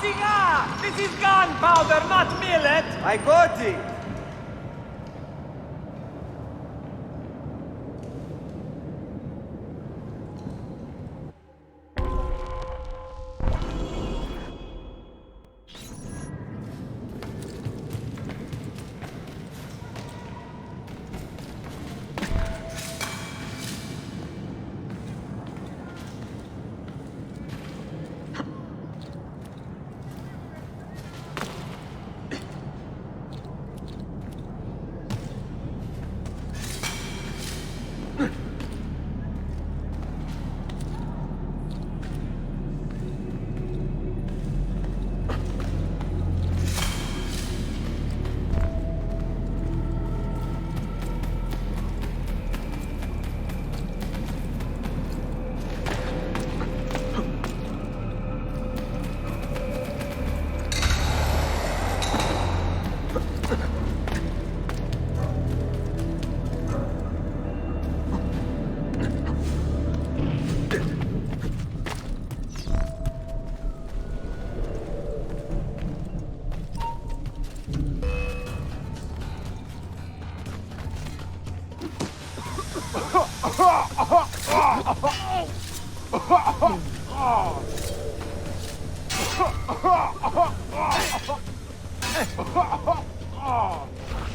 cigar! This is gunpowder, not millet! I got it!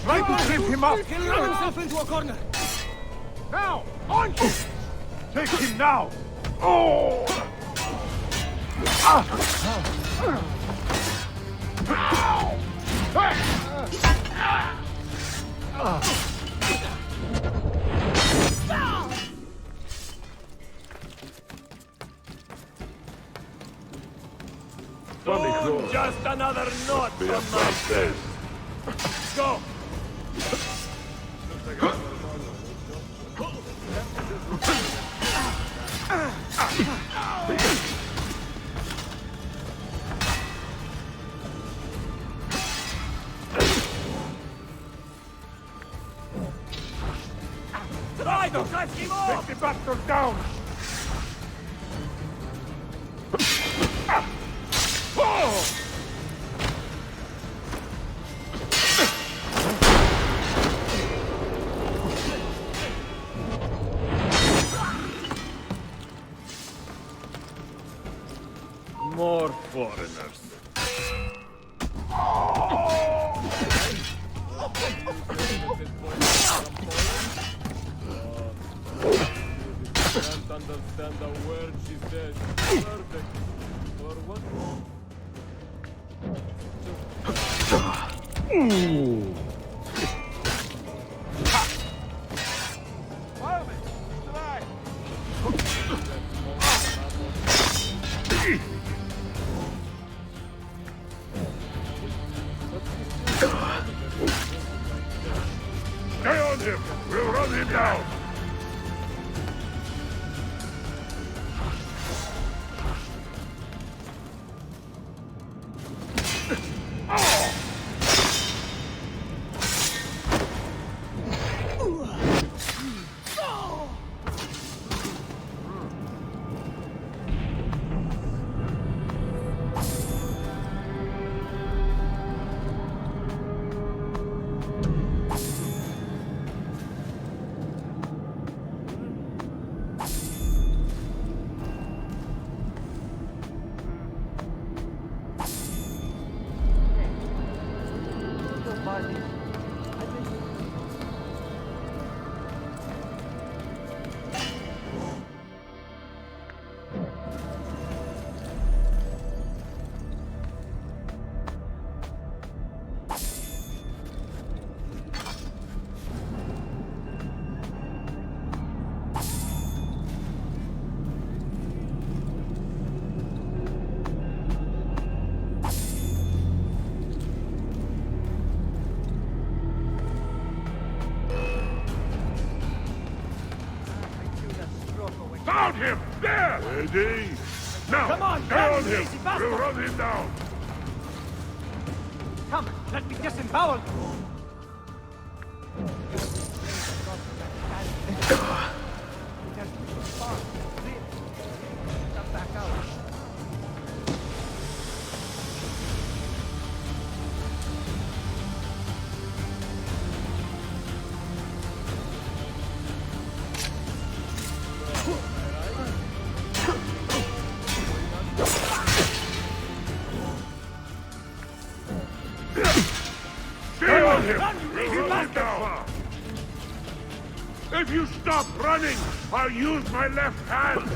Try to trip him up! He'll run himself into a corner! Now! On! Take him now! Oh! Oh, just another knot on my Says. go! Try to cut him off! Take the bastard down! More foreigners. Can't understand a word she says. Perfect. For what? Stay on him! We'll run him down! Found him! There! Ready? Now! Come on, stay on run, him! lazy bastard! We'll run him down! Come, let me disembowel you. If you stop running, I'll use my left hand!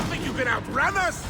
Think you can outrun us?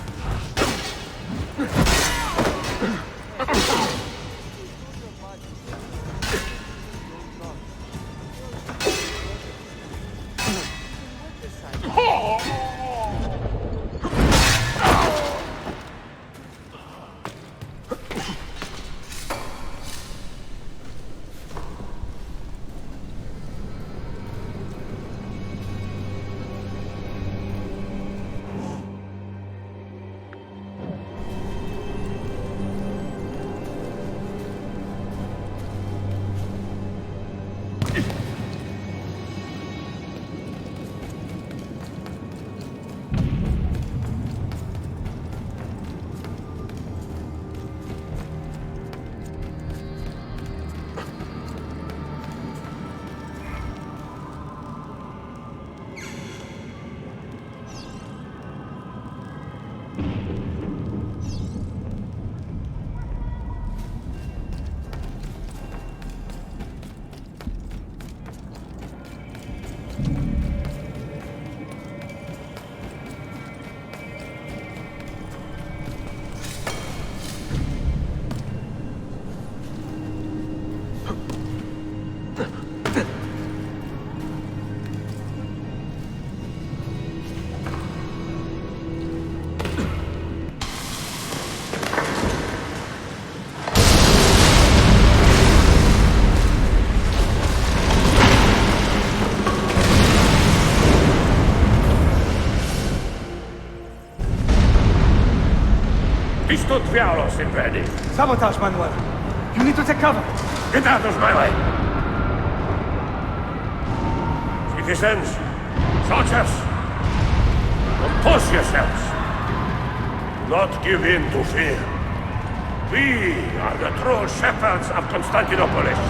Sto diavolo, Silveni! Sabotage, Manuel! You need to take cover! Get out of my way! Citizens, soldiers, compose yourselves! Do not give in to fear. We are the true shepherds of Constantinopolis.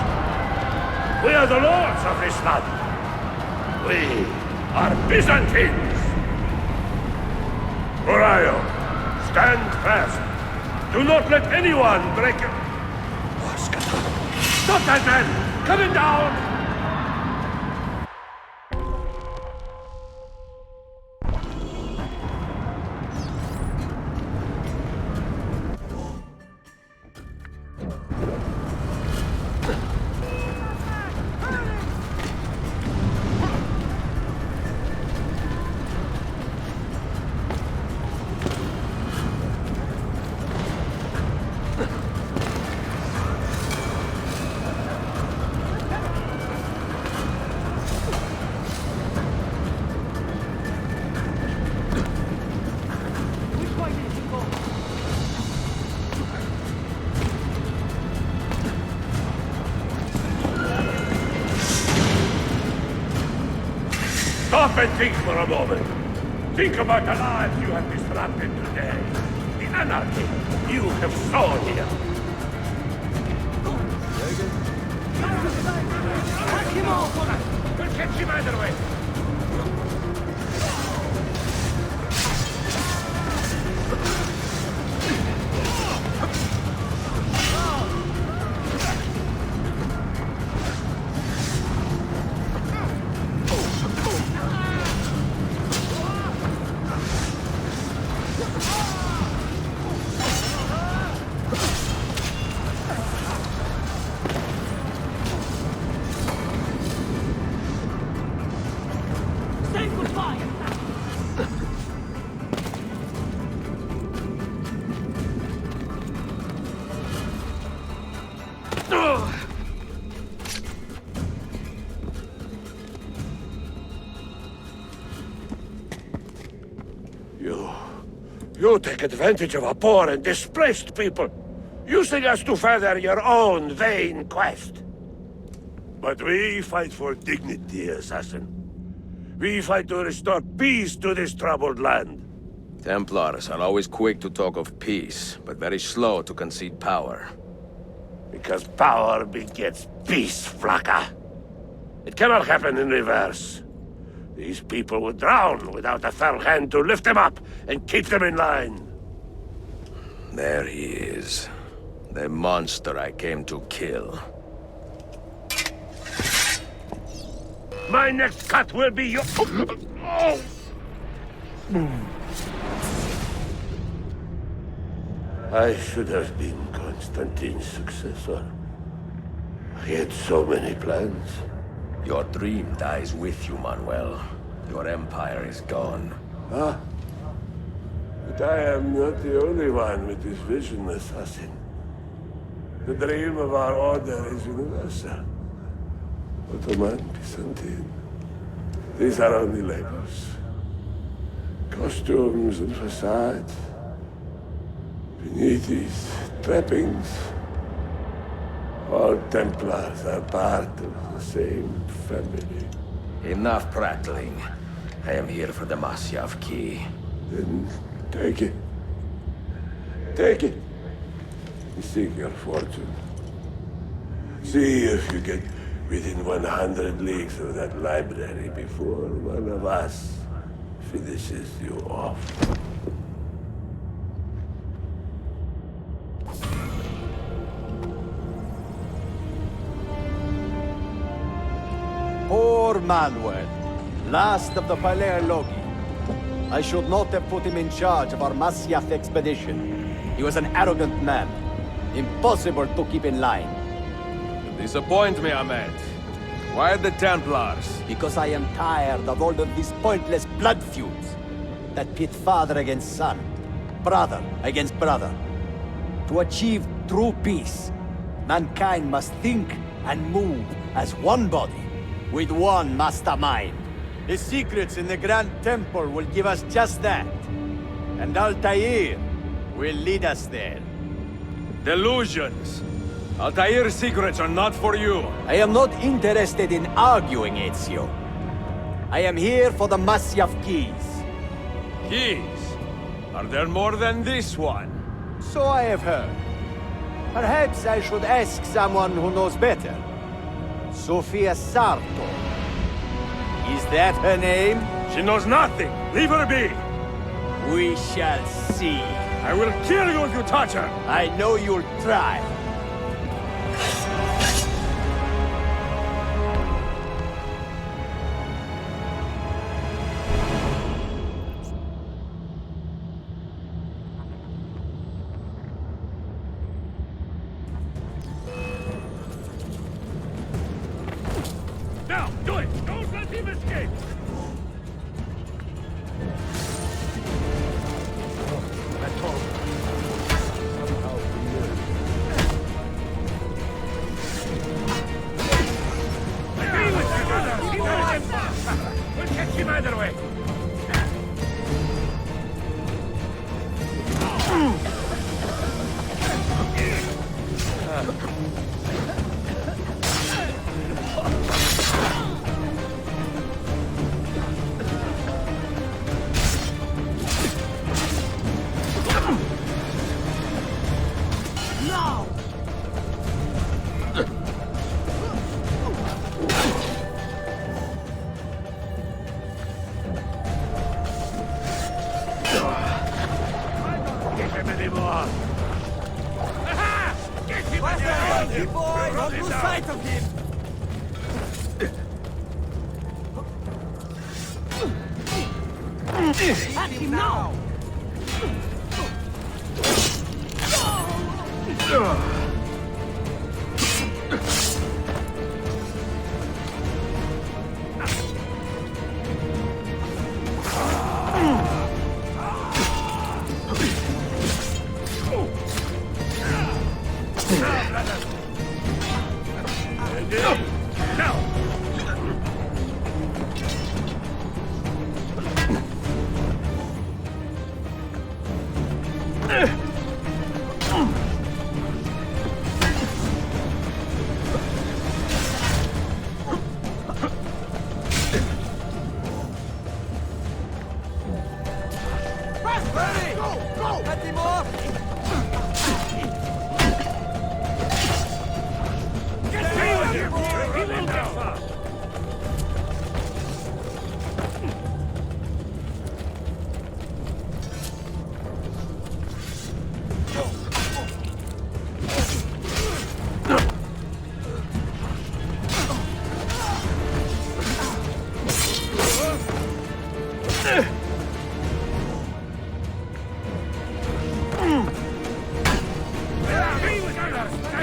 We are the lords of this land. We are Byzantines. Uriah, stand fast. Do not let anyone break it. Stop that man! Coming down! Stop and think for a moment. Think about the lives you have disrupted today. The anarchy you have sown here. We'll catch him either way. You take advantage of a poor and displaced people, using us to further your own vain quest. But we fight for dignity, Assassin. We fight to restore peace to this troubled land. Templars are always quick to talk of peace, but very slow to concede power. Because power begets peace, Flaka. It cannot happen in reverse. These people would drown without a firm hand to lift them up and keep them in line. There he is. The monster I came to kill. My next cut will be your... Oh. I should have been Constantine's successor. He had so many plans. Your dream dies with you, Manuel. Your empire is gone. Ah. But I am not the only one with this vision, Assassin. The dream of our order is universal. Ottoman, Byzantine. These are only labels. Costumes and facades. Beneath these trappings, all Templars are part of the same family. Enough prattling. I am here for the Masyaf key. Then take it. Take it. Seek your fortune. See if you get within 100 leagues of that library before one of us finishes you off. Poor Manuel, last of the Palerologi. I should not have put him in charge of our Masyaf expedition. He was an arrogant man. Impossible to keep in line. You disappoint me, Ahmed. Why the Templars? Because I am tired of all of these pointless blood feuds that pit father against son, brother against brother. To achieve true peace, mankind must think and move as one body, with one mastermind. The secrets in the Grand Temple will give us just that. And Altair will lead us there. Delusions. Altair's secrets are not for you. I am not interested in arguing, Ezio. I am here for the Masyaf keys. Keys? Are there more than this one? So I have heard. Perhaps I should ask someone who knows better. Sofia Sarto. Is that her name? She knows nothing. Leave her be. We shall see. I will kill you if you touch her. I know you'll try. Now, do it! Don't let him escape! We'll catch him either way. At him now!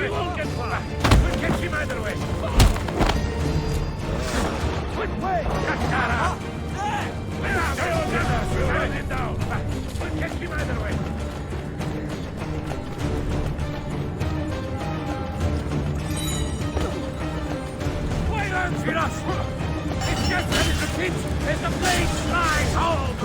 We won't get far. We'll catch him either way. Quick way! Kaskara! Turn him down. We'll catch him either way. Why aren't you us? It's just a little pinch as the blade slides home.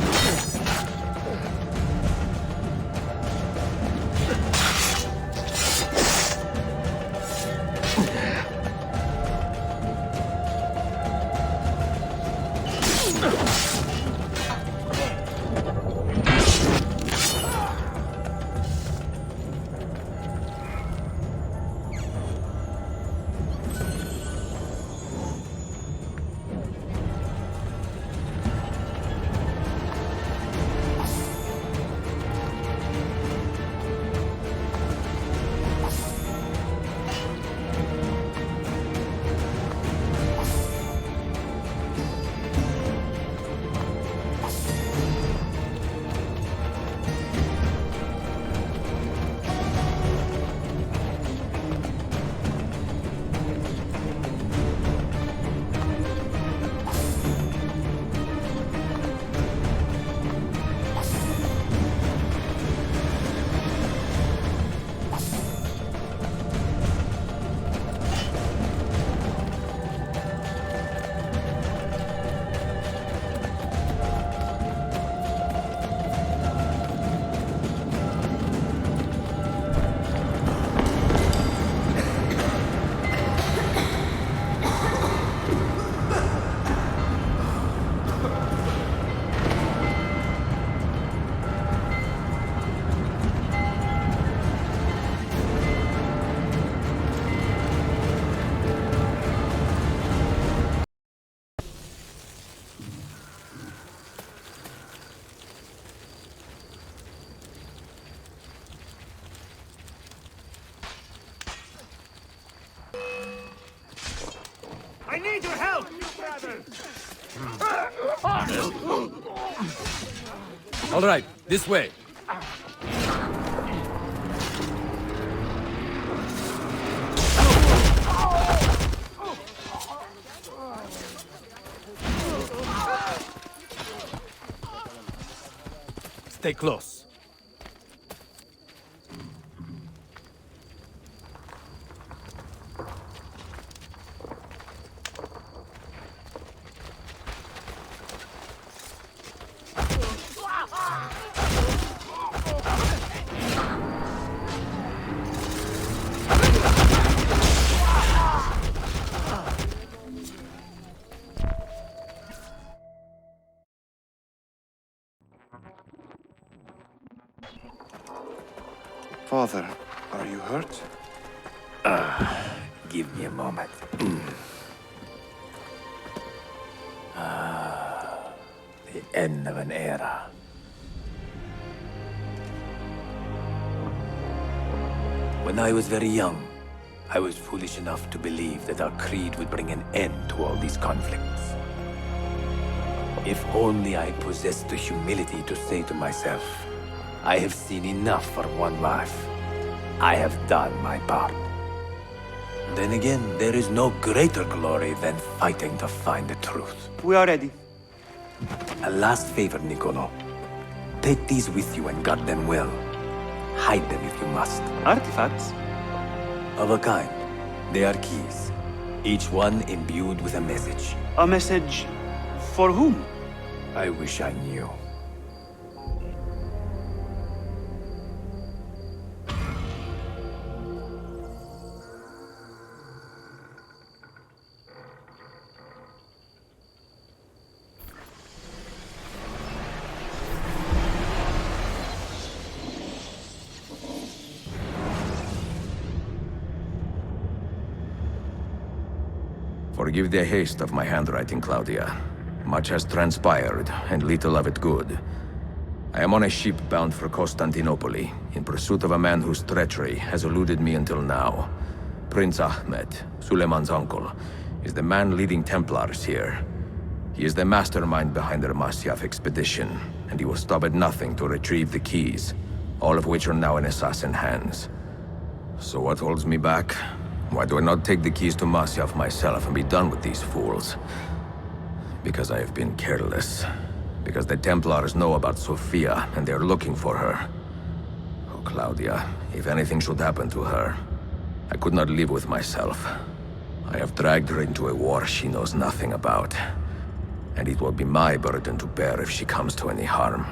I need your help! All right, this way. Stay close. Father, are you hurt? Give me a moment. The end of an era. When I was very young, I was foolish enough to believe that our creed would bring an end to all these conflicts. If only I possessed the humility to say to myself, I have seen enough for one life. I have done my part. Then again, there is no greater glory than fighting to find the truth. We are ready. A last favor, Niccolo. Take these with you and guard them well. Hide them if you must. Artifacts? Of a kind. They are keys. Each one imbued with a message. A message for whom? I wish I knew. Forgive the haste of my handwriting, Claudia. Much has transpired, and little of it good. I am on a ship bound for Constantinople, in pursuit of a man whose treachery has eluded me until now. Prince Ahmed, Suleiman's uncle, is the man leading Templars here. He is the mastermind behind the Masiaf expedition, and he will stop at nothing to retrieve the keys, all of which are now in assassin hands. So what holds me back? Why do I not take the keys to Masiaf myself and be done with these fools? Because I have been careless. Because the Templars know about Sophia, and they are looking for her. Oh, Claudia, if anything should happen to her, I could not live with myself. I have dragged her into a war she knows nothing about. And it will be my burden to bear if she comes to any harm.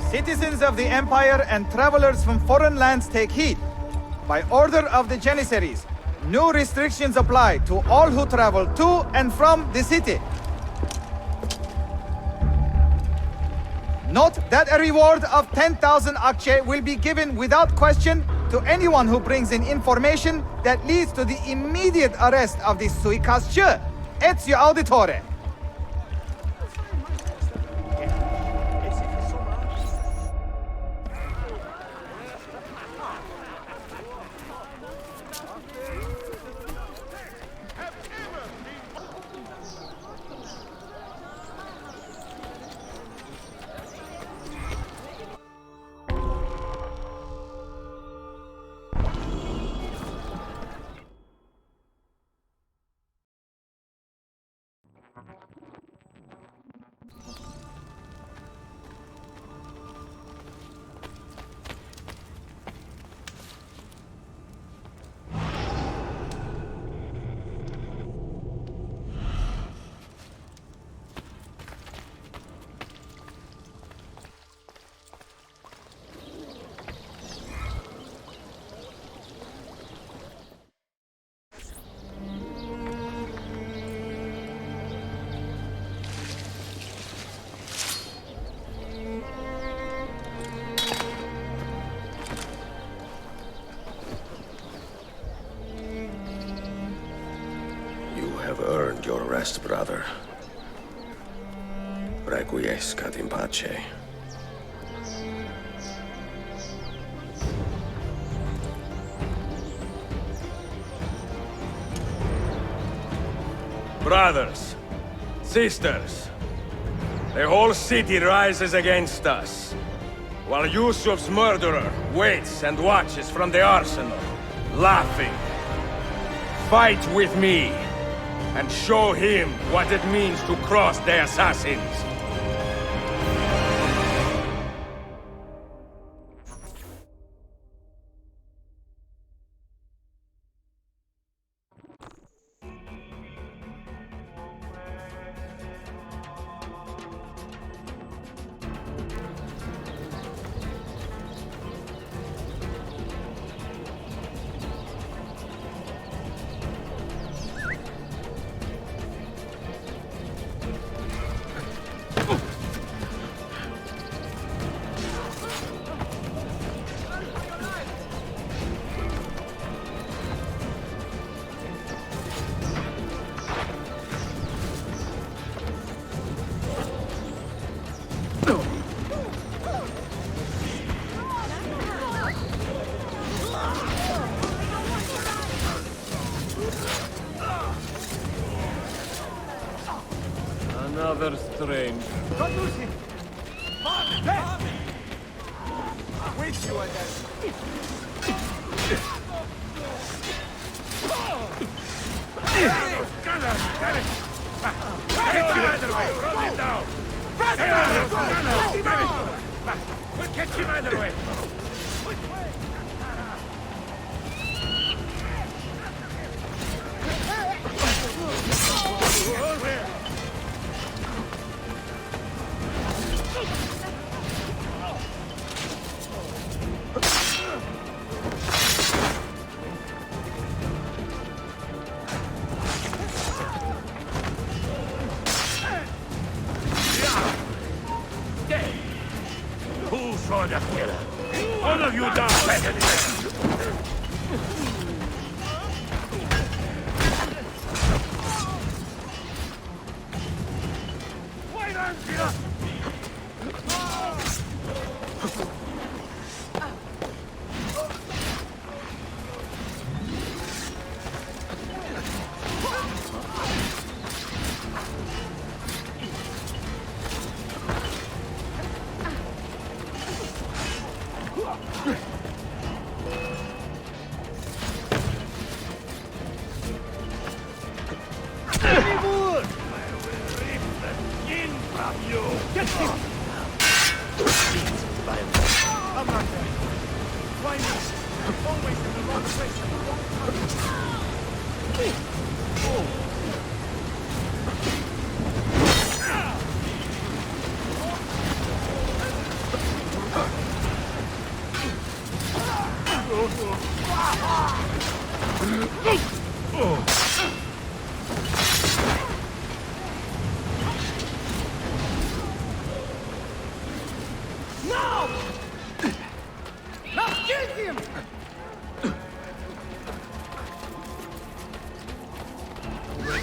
Citizens of the Empire and travelers from foreign lands take heed. By order of the Janissaries, new restrictions apply to all who travel to and from the city. Note that a reward of 10,000 akçe will be given without question to anyone who brings in information that leads to the immediate arrest of the suikastçı, Ezio Auditore. Earned your rest, brother. Requiescat in pace. Brothers, sisters, the whole city rises against us, while Yusuf's murderer waits and watches from the arsenal, laughing. Fight with me, and show him what it means to cross the assassins. Another strange. Don't lose him! Wait, you are dead. Get him either way! Run him down! We'll catch him either way!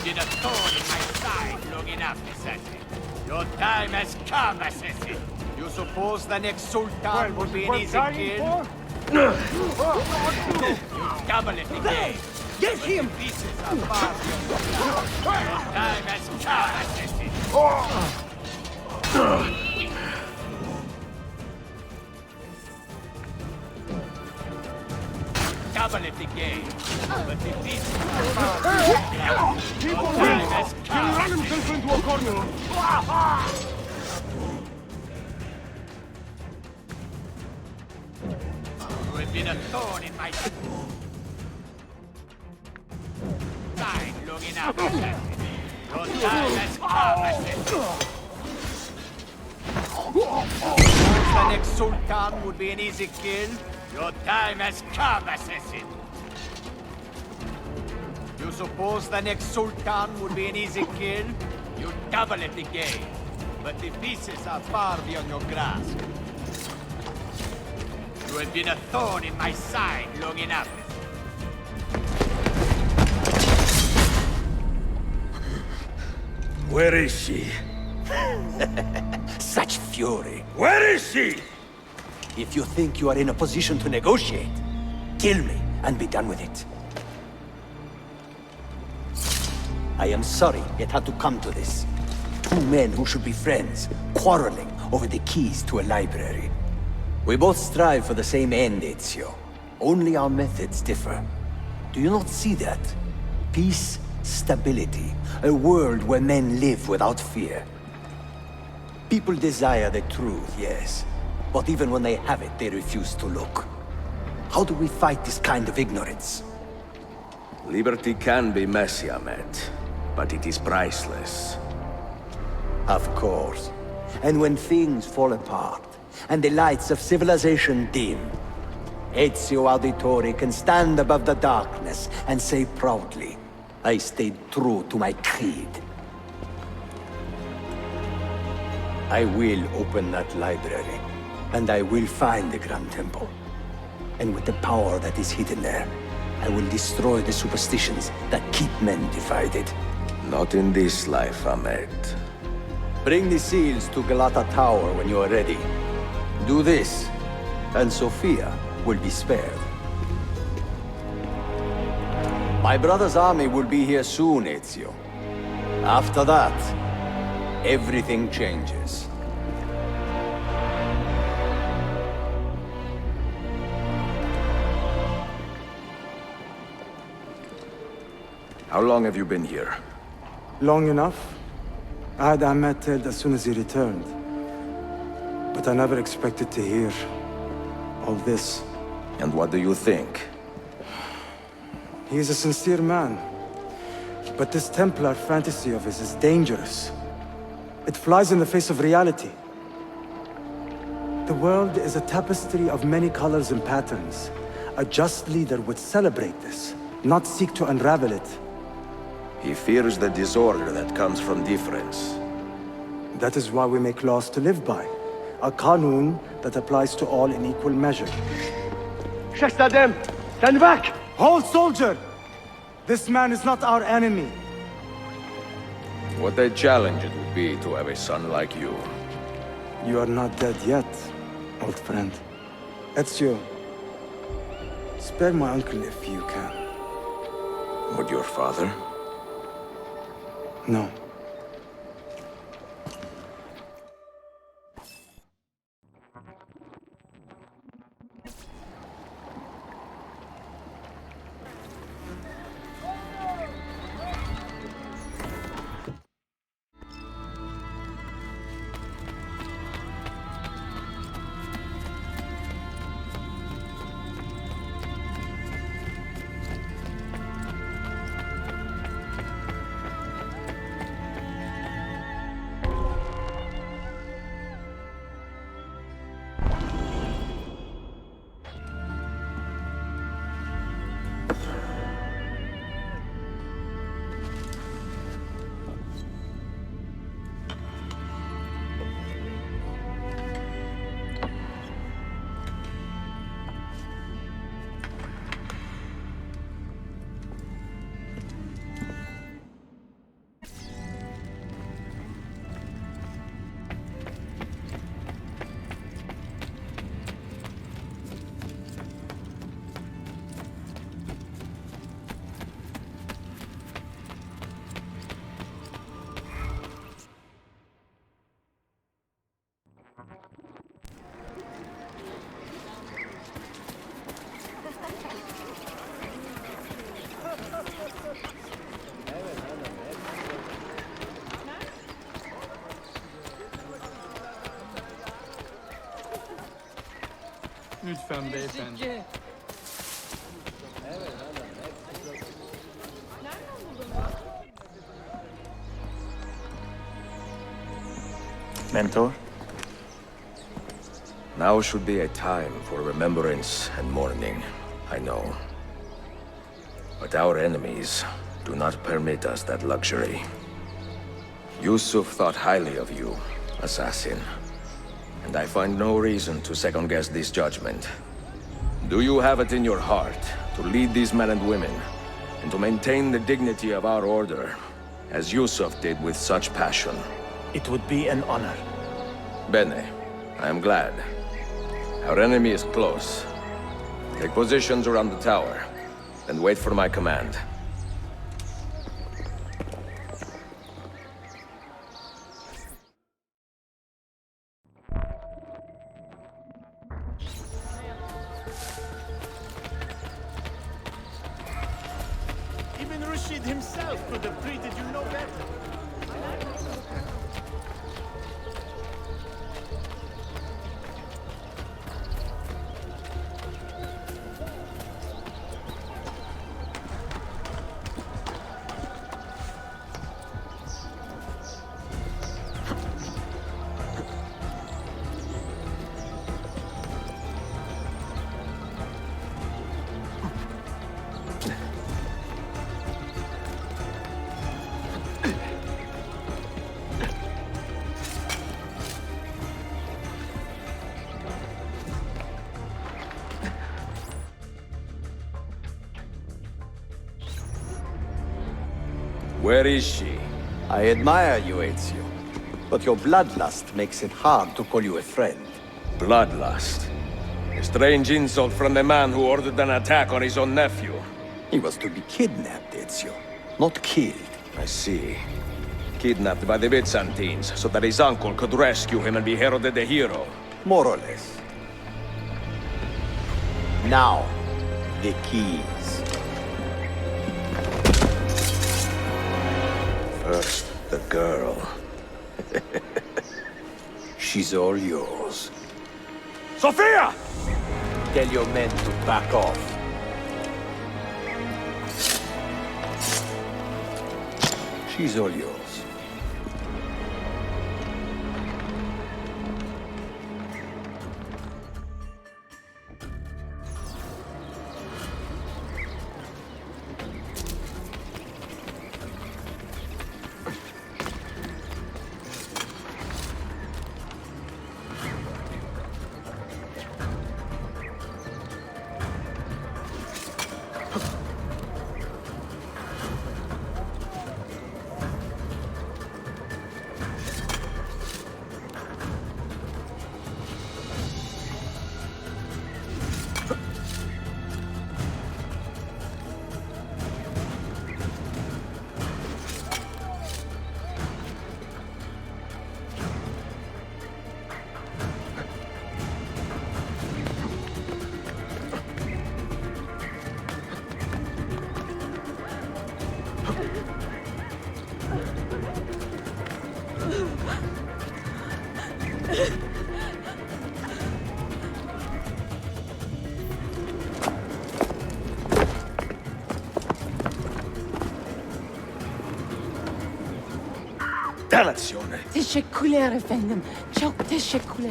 Did a thorn in my side long enough, assassin. Your time has come, assassin. You suppose the next sultan will be an easy kill? You double it again. Get him! Pieces are far beyond your time has come, assassin. Double it again. But the pieces are far beyond your time has come. Run himself into a corner! You have been a thorn in my side long enough, assassin. Your time has come, assassin. The next sultan would be an easy kill. Your time has come, assassin. You suppose the next sultan would be an easy kill? You double it again. But the pieces are far beyond your grasp. You have been a thorn in my side long enough. Where is she? Such fury. Where is she? If you think you are in a position to negotiate, kill me and be done with it. I am sorry it had to come to this. Two men who should be friends, quarreling over the keys to a library. We both strive for the same end, Ezio. Only our methods differ. Do you not see that? Peace, stability, a world where men live without fear. People desire the truth, yes. But even when they have it, they refuse to look. How do we fight this kind of ignorance? Liberty can be messy, Ahmed, but it is priceless. Of course. And when things fall apart, and the lights of civilization dim, Ezio Auditore can stand above the darkness and say proudly, I stayed true to my creed. I will open that library, and I will find the Grand Temple. And with the power that is hidden there, I will destroy the superstitions that keep men divided. Not in this life, Ahmed. Bring the seals to Galata Tower when you are ready. Do this, and Sophia will be spared. My brother's army will be here soon, Ezio. After that, everything changes. How long have you been here? Long enough. I had Ahmed killed as soon as he returned. But I never expected to hear all this. And what do you think? He is a sincere man. But this Templar fantasy of his is dangerous. It flies in the face of reality. The world is a tapestry of many colors and patterns. A just leader would celebrate this, not seek to unravel it. He fears the disorder that comes from difference. That is why we make laws to live by. A qanun that applies to all in equal measure. Shahzadem, stand back! Hold, soldier! This man is not our enemy. What a challenge it would be to have a son like you. You are not dead yet, old friend. Ezio, spare my uncle if you can. Would your father? No. Lütfen beyefendi. Mentor? Now should be a time for remembrance and mourning, I know. But our enemies do not permit us that luxury. Yusuf thought highly of you, assassin. And I find no reason to second-guess this judgment. Do you have it in your heart to lead these men and women, and to maintain the dignity of our order, as Yusuf did with such passion? It would be an honor. Bene, I am glad. Our enemy is close. Take positions around the tower, and wait for my command. Even Rashid himself could have treated you no better. Where is she? I admire you, Ezio. But your bloodlust makes it hard to call you a friend. Bloodlust. A strange insult from the man who ordered an attack on his own nephew. He was to be kidnapped, Ezio, not killed. I see. Kidnapped by the Byzantines, so that his uncle could rescue him and be heralded a hero. More or less. Now, the keys. First, the girl. She's all yours. Sophia! Tell your men to back off. She's all yours. Dannazione! teşekkürler efendim. Çok teşekkürler.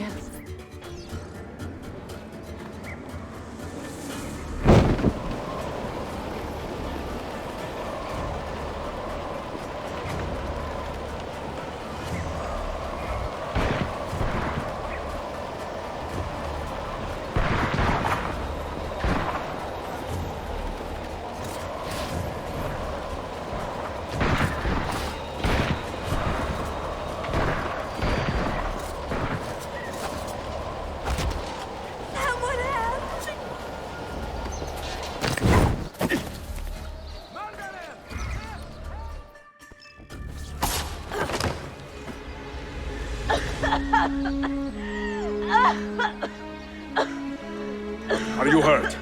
Are you hurt?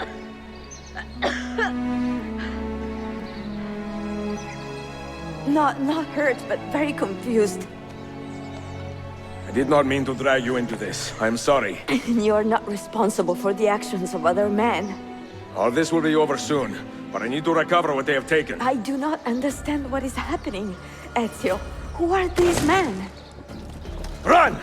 Not hurt, but very confused. I did not mean to drag you into this. I'm sorry. You're not responsible for the actions of other men. All this will be over soon, but I need to recover what they have taken. I do not understand what is happening. Ezio, who are these men? Run!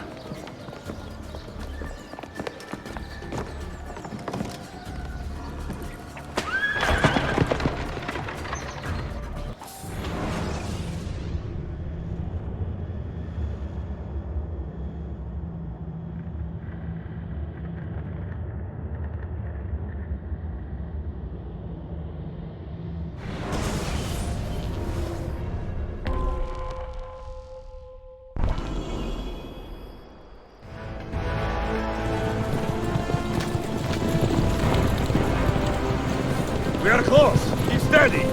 We are close. Keep steady.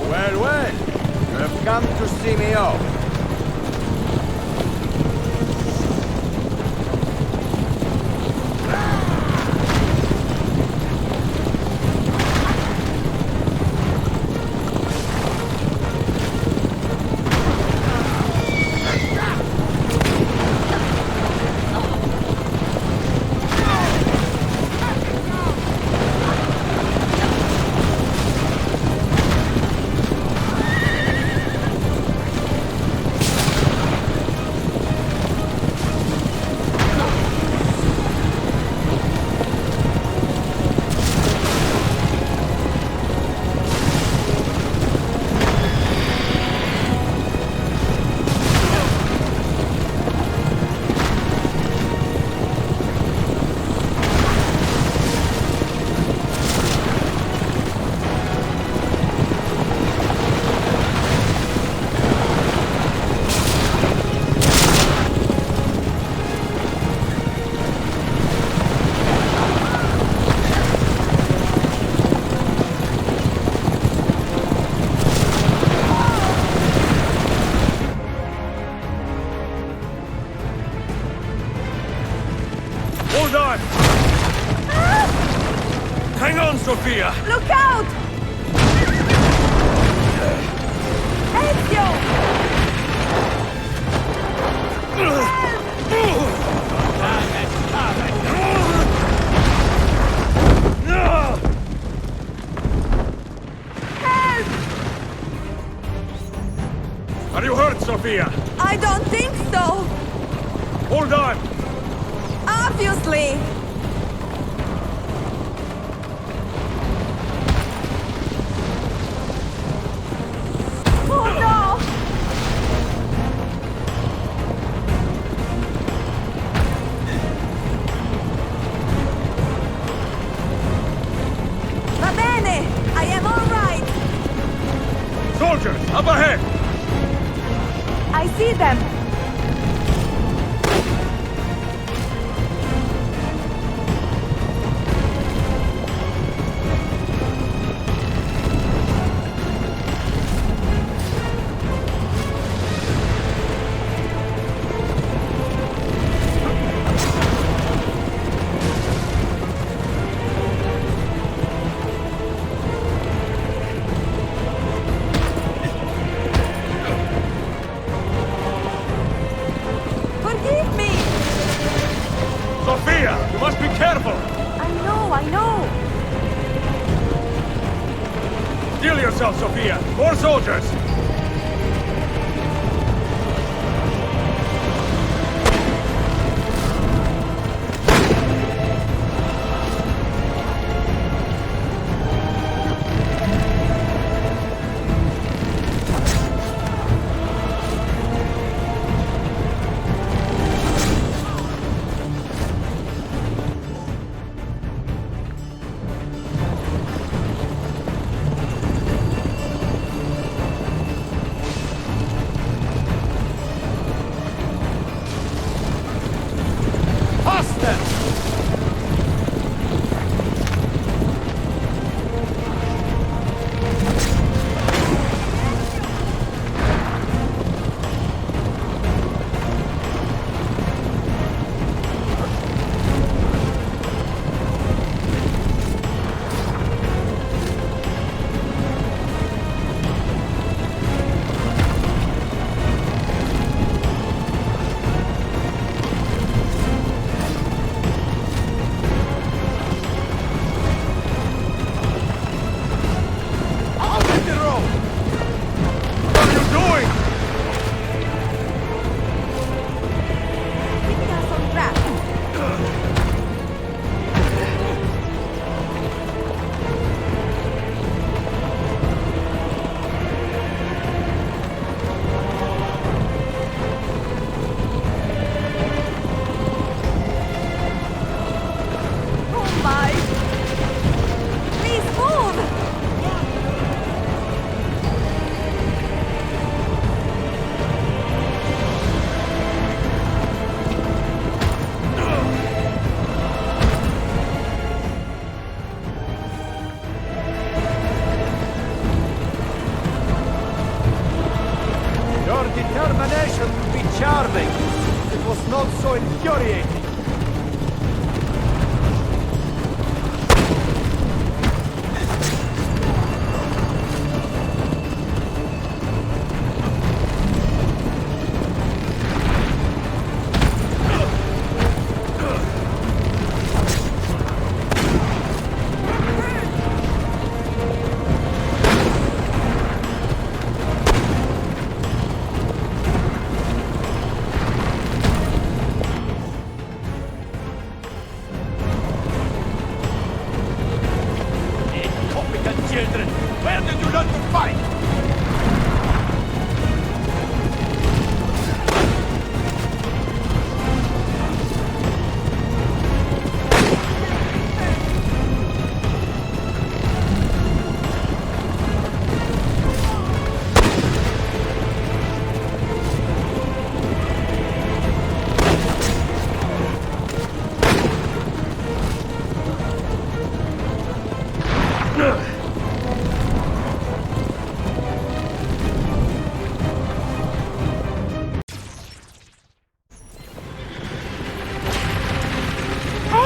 Well, well. You have come to see me off. Hold on! Hang on, Sophia! Look out! Ezio! Help! Are you hurt, Sophia? I don't think so! Hold on! Obviously! Oh no! Va bene! I am all right! Soldiers, up ahead! I see them! Forgive me! Sophia, you must be careful! I know! Steel yourself, Sophia! More soldiers! children! Where did you learn to fight?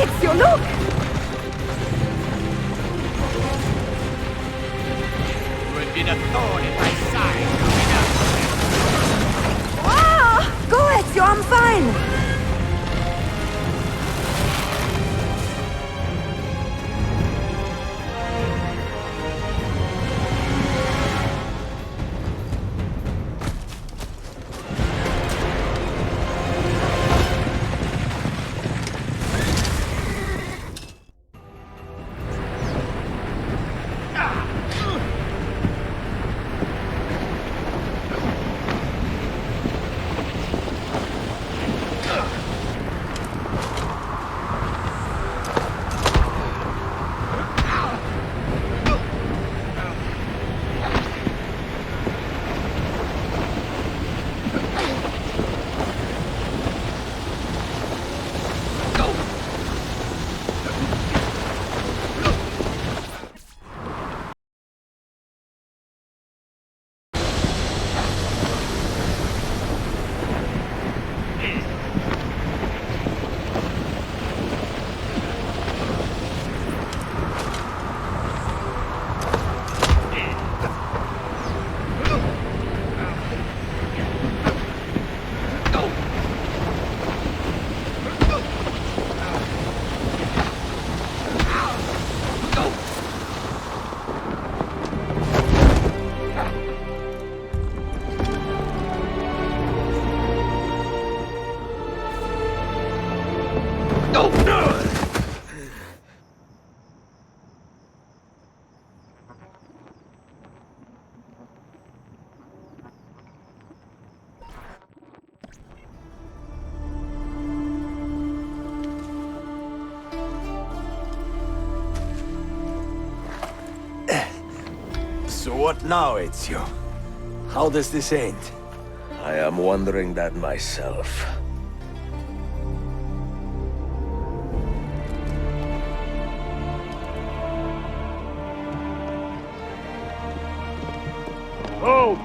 Ezio, look! You have been a thorn in my side coming up. Ah! Go, Ezio, I'm fine! So what now, Ezio? How does this end? I am wondering that myself. Oh!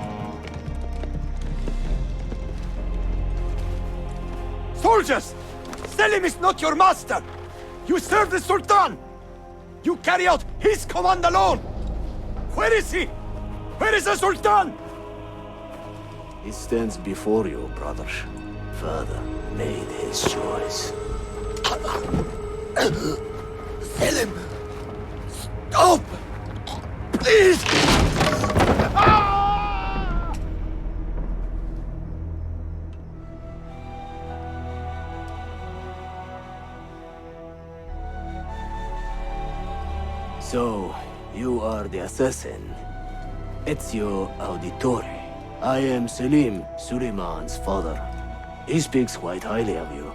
Soldiers! Selim is not your master! You serve the Sultan! You carry out his command alone! Where is he? Where is the Sultan? He stands before you, brother. Father made his choice. Selim! Stop! Please! So, you are the assassin. Ezio Auditore. I am Selim, Suleiman's father. He speaks quite highly of you.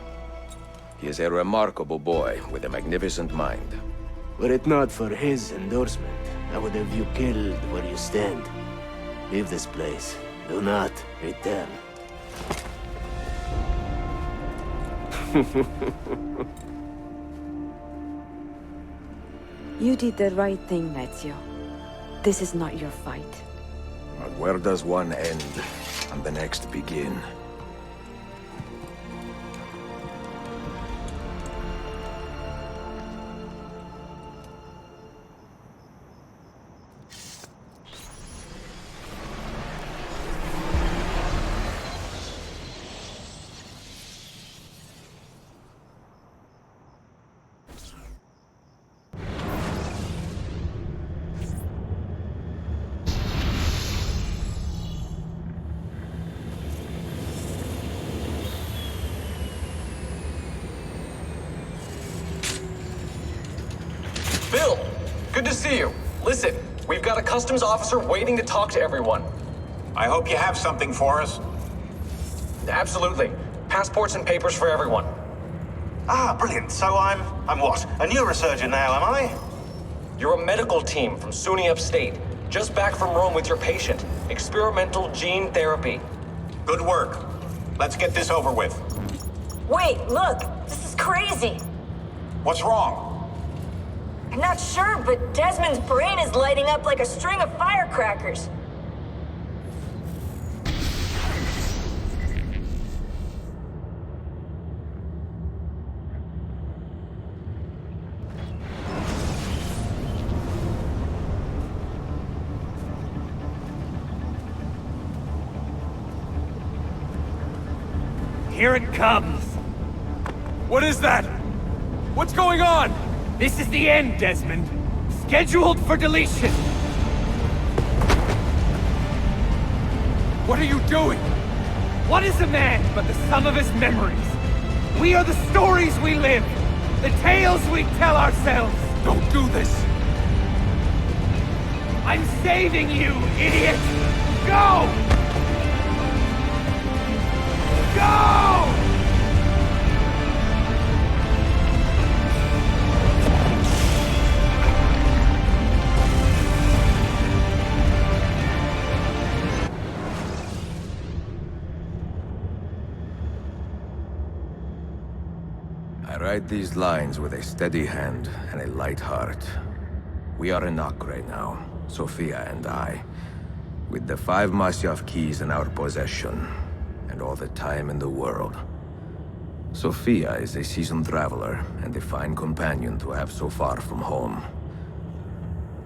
He is a remarkable boy with a magnificent mind. Were it not for his endorsement, I would have you killed where you stand. Leave this place. Do not return. You did the right thing, Ezio. This is not your fight. But where does one end and the next begin? Bill, good to see you. Listen, we've got a customs officer waiting to talk to everyone. I hope you have something for us. Absolutely. Passports and papers for everyone. Ah, brilliant. So I'm what? A neurosurgeon now, am I? You're a medical team from SUNY Upstate. Just back from Rome with your patient. Experimental gene therapy. Good work. Let's get this over with. Wait, look! This is crazy! What's wrong? I'm not sure, but Desmond's brain is lighting up like a string of firecrackers. Here it comes! What is that? What's going on? This is the end, Desmond. Scheduled for deletion. What are you doing? What is a man but the sum of his memories? We are the stories we live, the tales we tell ourselves. Don't do this! I'm saving you, idiot! Go! Go! I write these lines with a steady hand and a light heart. We are in Acre now, Sophia and I, with the 5 Masyaf keys in our possession, and all the time in the world. Sophia is a seasoned traveler, and a fine companion to have so far from home.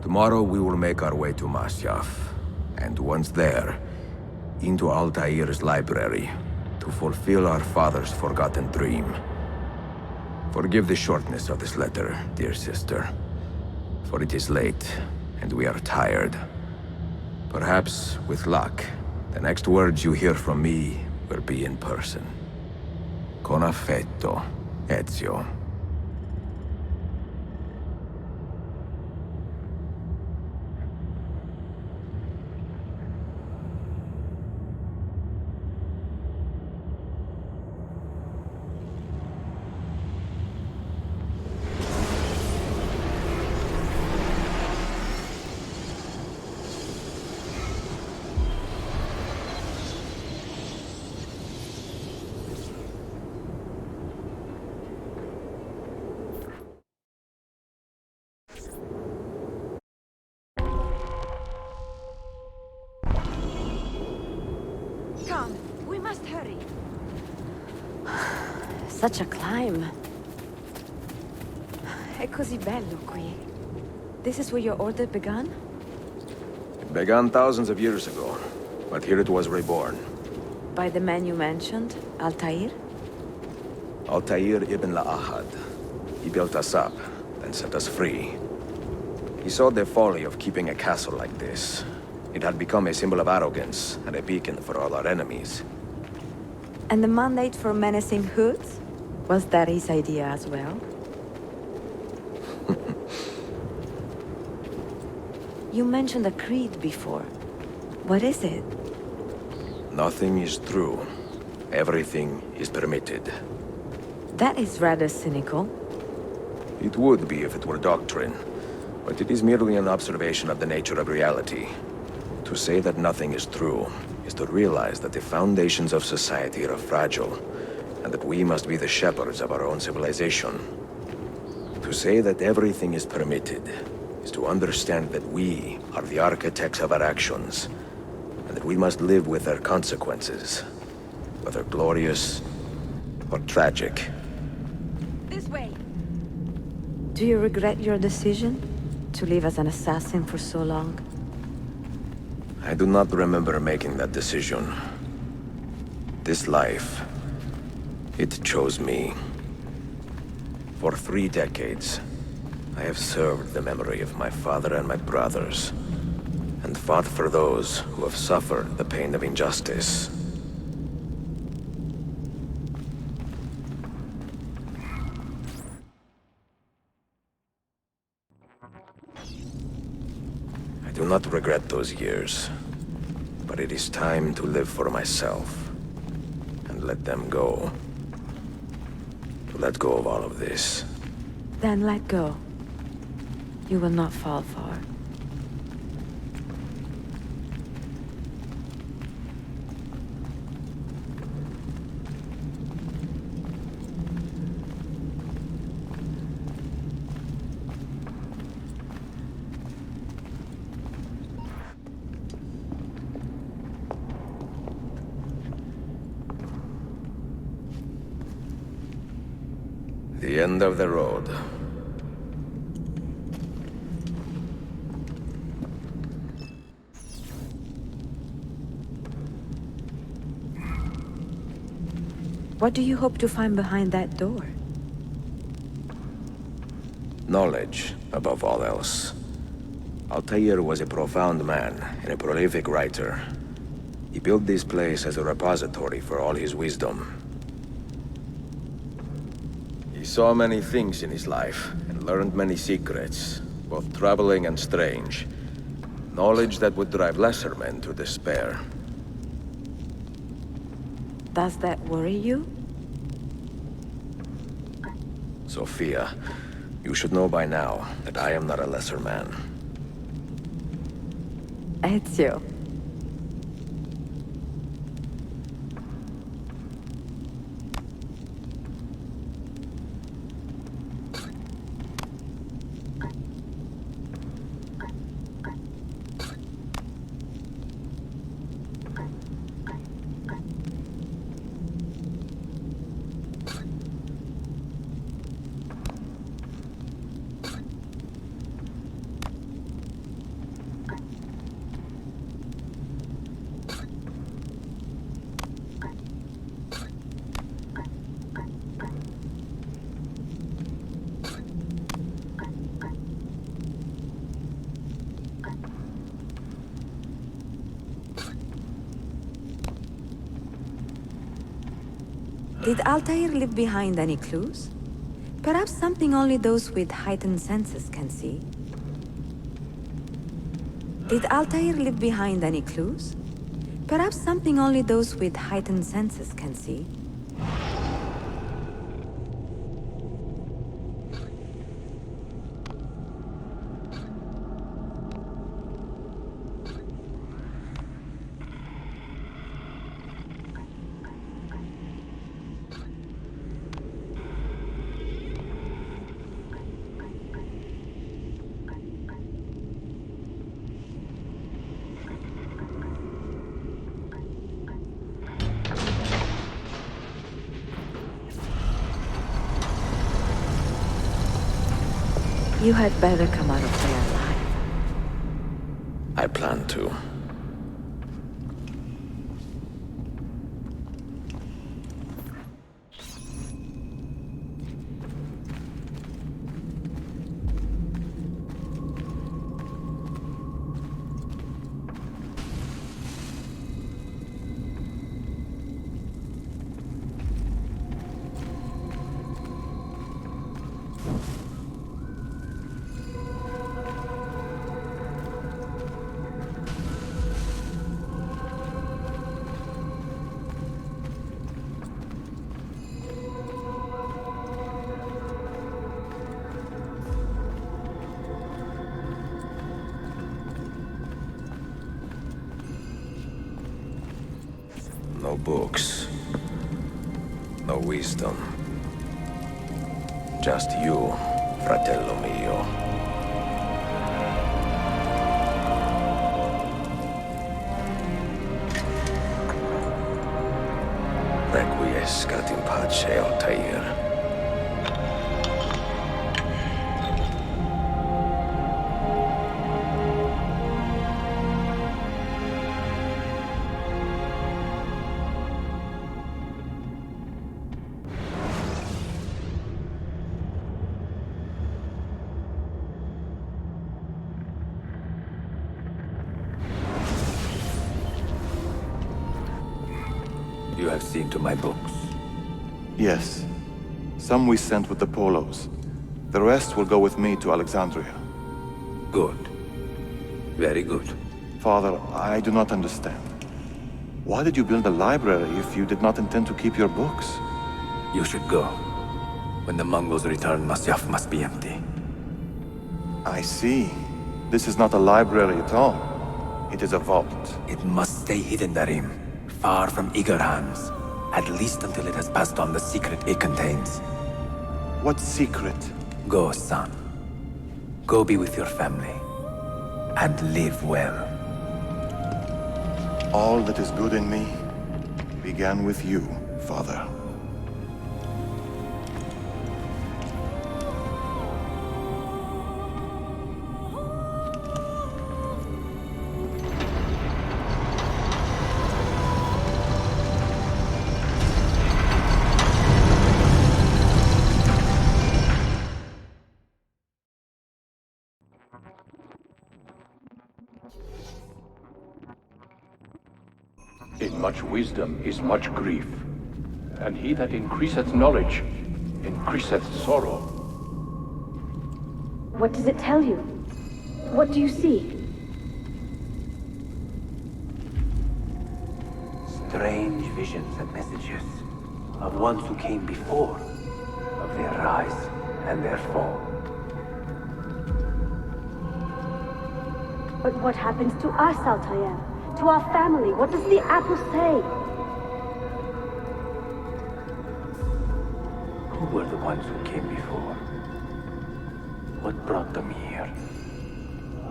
Tomorrow we will make our way to Masyaf, and once there, into Altair's library, to fulfill our father's forgotten dream. Forgive the shortness of this letter, dear sister, for it is late, and we are tired. Perhaps, with luck, the next words you hear from me will be in person. Con affetto, Ezio. Come, we must hurry. Such a climb. È così bello qui. This is where your order began? It began thousands of years ago, but here it was reborn. By the man you mentioned, Altair? Altair ibn La'ahad. He built us up, then set us free. He saw the folly of keeping a castle like this. It had become a symbol of arrogance and a beacon for all our enemies. And the mandate for menacing hoods? Was that his idea as well? You mentioned a creed before. What is it? Nothing is true. Everything is permitted. That is rather cynical. It would be if it were doctrine, but it is merely an observation of the nature of reality. To say that nothing is true is to realize that the foundations of society are fragile, and that we must be the shepherds of our own civilization. To say that everything is permitted is to understand that we are the architects of our actions, and that we must live with their consequences, whether glorious or tragic. This way! Do you regret your decision to live as an assassin for so long? I do not remember making that decision. This life, it chose me. For 3 decades, I have served the memory of my father and my brothers, and fought for those who have suffered the pain of injustice. do not regret those years. But it is time to live for myself. And let them go. To let go of all of this. Then let go. You will not fall far. The end of the road. What do you hope to find behind that door? Knowledge, above all else. Altair was a profound man and a prolific writer. He built this place as a repository for all his wisdom. He saw many things in his life and learned many secrets, both troubling and strange. Knowledge that would drive lesser men to despair. Does that worry you? Sophia, you should know by now that I am not a lesser man. Ezio. Did Altair leave behind any clues? Perhaps something only those with heightened senses can see. Did Altair leave behind any clues? Perhaps something only those with heightened senses can see. You had better come out of there alive. I plan to. No books. No wisdom. Just you, fratello mio. Requiescat in pace, Altair. You have seen to my books? Yes. Some we sent with the Polos. The rest will go with me to Alexandria. Good. Very good. Father, I do not understand. Why did you build a library if you did not intend to keep your books? You should go. When the Mongols return, Mosif must be empty. I see. This is not a library at all. It is a vault. It must stay hidden, Darim. Far from eager hands. At least until it has passed on the secret it contains. What secret? Go, son. Go be with your family. And live well. All that is good in me began with you, Father. In much wisdom is much grief, and he that increaseth knowledge increaseth sorrow. What does it tell you? What do you see? Strange visions and messages of ones who came before, of their rise and their fall. But what happens to us, Altair? To our family? What does the apple say? Who were the ones who came before? What brought them here?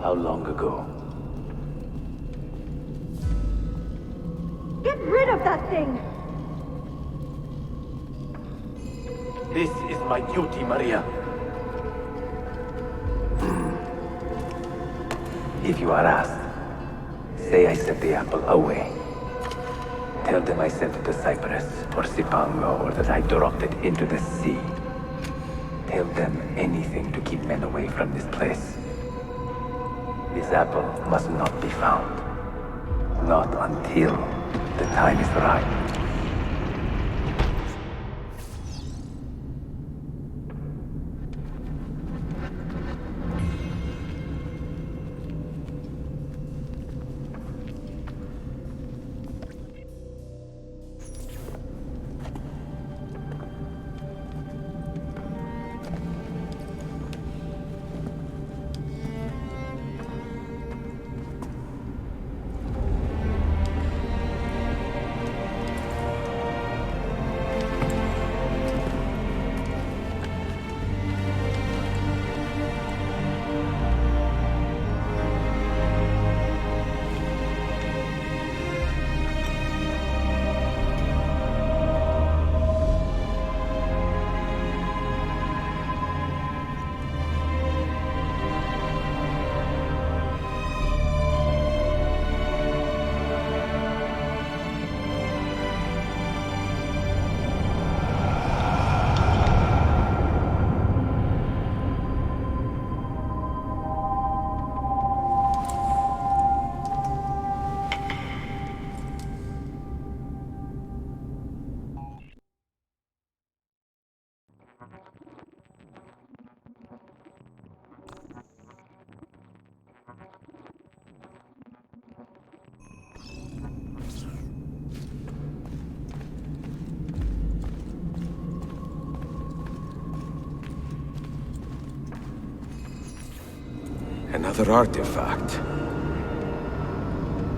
How long ago? Get rid of that thing! This is my duty, Maria. If you are asked, say I sent the apple away. Tell them I sent it to Cyprus or Cipango, or that I dropped it into the sea. Tell them anything to keep men away from this place. This apple must not be found. Not until the time is right. Another artifact.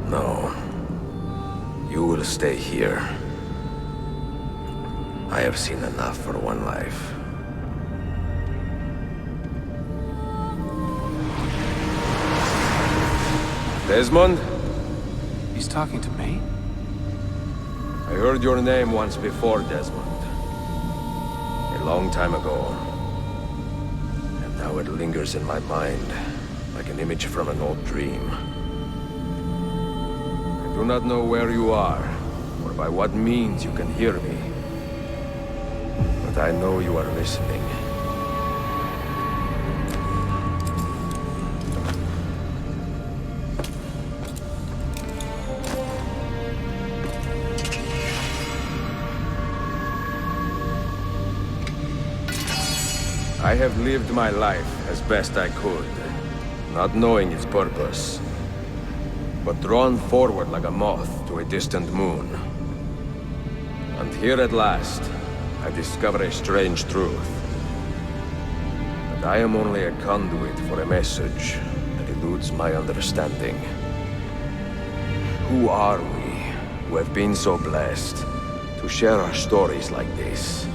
No. You will stay here. I have seen enough for one life. Desmond? He's talking to me? I heard your name once before, Desmond. A long time ago. And now it lingers in my mind, like an image from an old dream. I do not know where you are, or by what means you can hear me. But I know you are listening. I have lived my life as best I could, not knowing its purpose, but drawn forward like a moth to a distant moon. And here at last, I discover a strange truth. That I am only a conduit for a message that eludes my understanding. Who are we, who have been so blessed, to share our stories like this?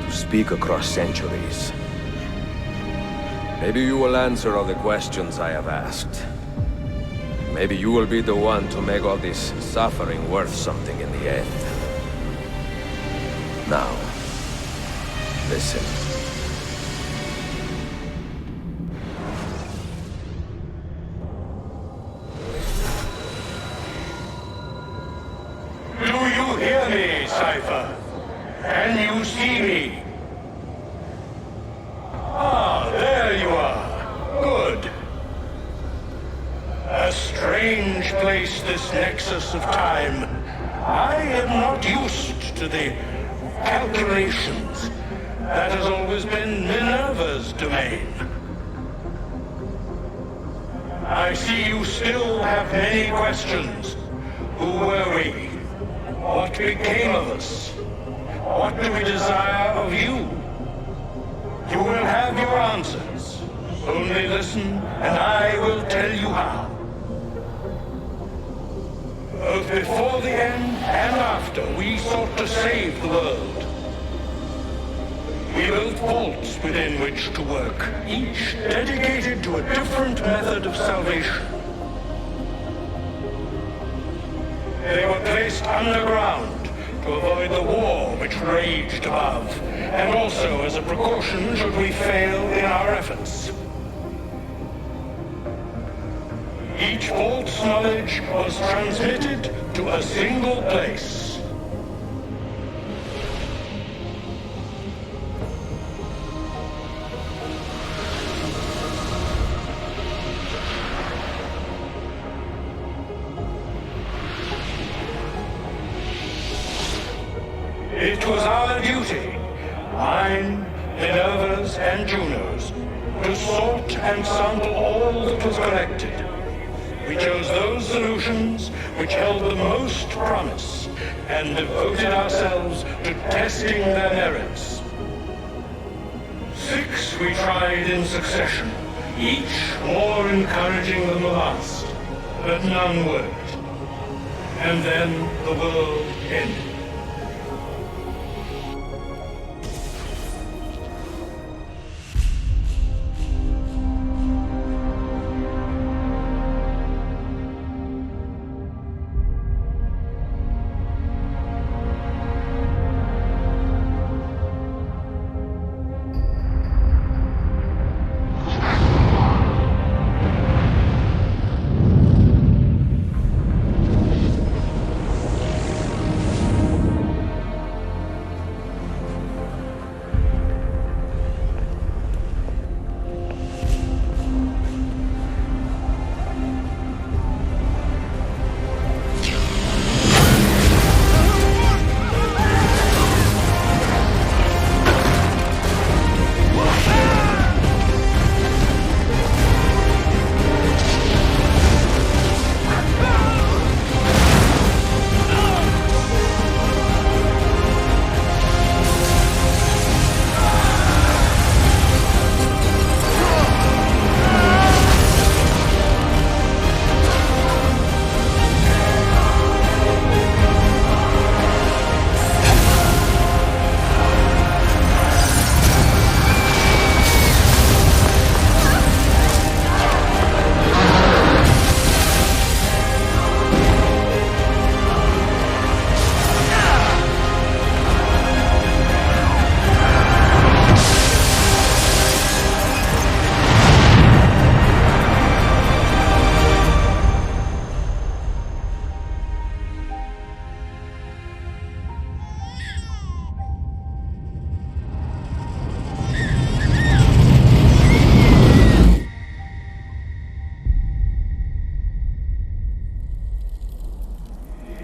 To speak across centuries? Maybe you will answer all the questions I have asked. Maybe you will be the one to make all this suffering worth something in the end. Now, listen. Do you hear me, Cypher? Can you see me? Ah, there you are. Good. A strange place, this nexus of time. I am not used to the calculations. That has always been Minerva's domain. I see you still have many questions. Who were we? What became of us? What do we desire of you? You will have your answers. Only listen, and I will tell you how. Both before the end and after, we sought to save the world. We built vaults within which to work, each dedicated to a different method of salvation. They were placed underground to avoid the war which raged above, and also as a precaution should we fail in our efforts. Each vault's knowledge was transmitted to a single place. It was our duty, mine, Minerva's, and Juno's, to sort and sample all that was collected. We chose those solutions which held the most promise, and devoted ourselves to testing their merits. 6 we tried in succession, each more encouraging than the last, but none worked. And then the world ended.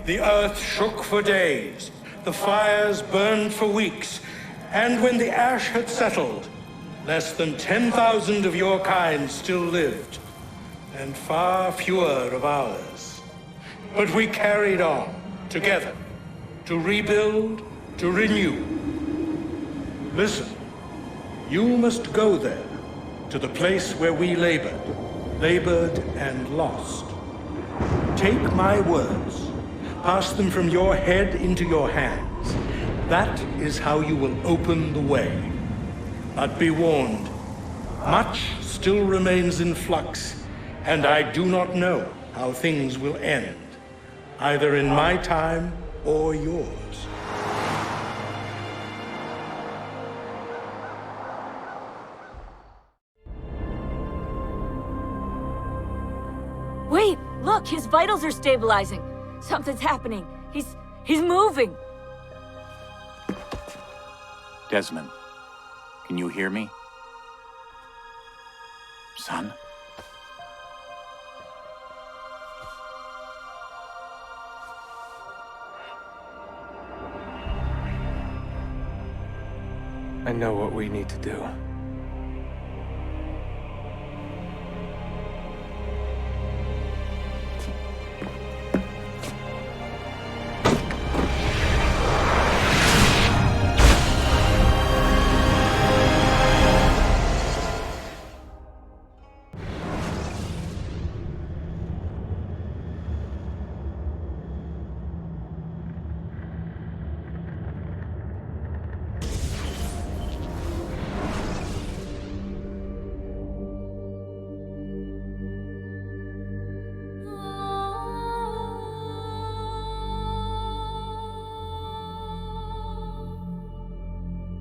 The earth shook for days, the fires burned for weeks, and when the ash had settled, less than 10,000 of your kind still lived. and far fewer of ours. But we carried on, together, to rebuild, to renew. Listen, you must go there, to the place where we labored and lost. Take my words, pass them from your head into your hands. That is how you will open the way. But be warned, much still remains in flux, and I do not know how things will end, either in my time or yours. Wait, look, his vitals are stabilizing. Something's happening. He's moving. Desmond, can you hear me? Son? I know what we need to do.